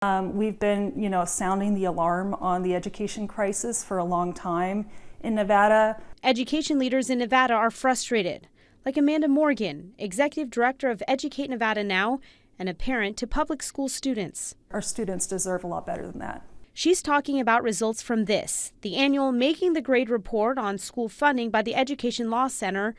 We've been, sounding the alarm on the education crisis for a long time in Nevada. Education leaders in Nevada are frustrated, like Amanda Morgan, Executive Director of Educate Nevada Now and a parent to public school students. Our students deserve a lot better than that. She's talking about results from this, the annual Making the Grade report on school funding by the Education Law Center,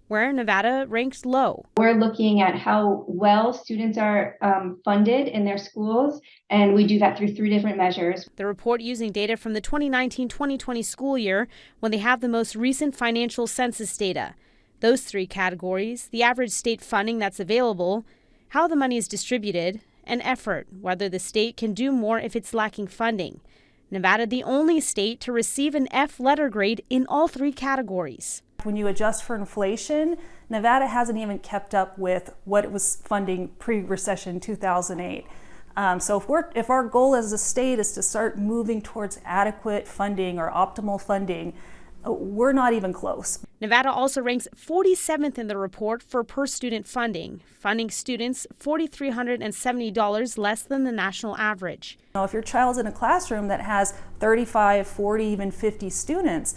where Nevada ranks low. We're looking at how well students are funded in their schools, and we do that through 3 different measures. The report using data from the 2019-2020 school year when they have the most recent financial census data. Those 3 categories, the average state funding that's available, how the money is distributed, and effort, whether the state can do more if it's lacking funding. Nevada, the only state to receive an F letter grade in all 3 categories. When you adjust for inflation, Nevada hasn't even kept up with what it was funding pre-recession 2008. So if our goal as a state is to start moving towards adequate funding or optimal funding, we're not even close. Nevada also ranks 47th in the report for per student funding, funding students $4,370 less than the national average. If your child's in a classroom that has 35, 40, even 50 students,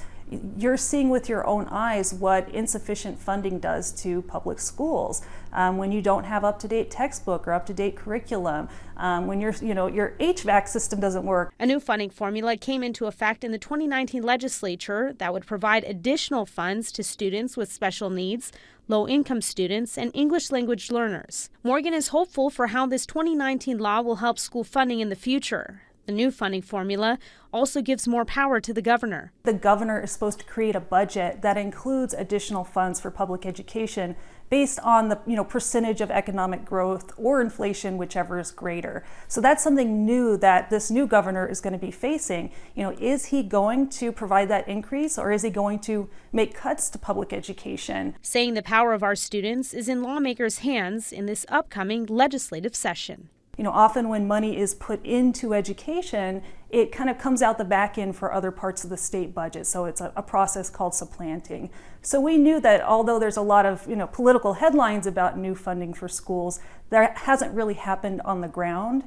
you're seeing with your own eyes what insufficient funding does to public schools. When you don't have up-to-date textbook or up-to-date curriculum, when your HVAC system doesn't work. A new funding formula came into effect in the 2019 legislature that would provide additional funds to students with special needs, low-income students, and English language learners. Morgan is hopeful for how this 2019 law will help school funding in the future. The new funding formula also gives more power to the governor. The governor is supposed to create a budget that includes additional funds for public education based on the percentage of economic growth or inflation, whichever is greater. So that's something new that this new governor is going to be facing. Is he going to provide that increase, or is he going to make cuts to public education? Saying the power of our students is in lawmakers' hands in this upcoming legislative session. Often when money is put into education, it kind of comes out the back end for other parts of the state budget. So it's a process called supplanting. So we knew that although there's a lot of political headlines about new funding for schools, that hasn't really happened on the ground.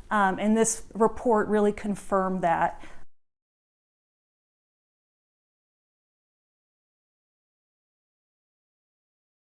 And this report really confirmed that.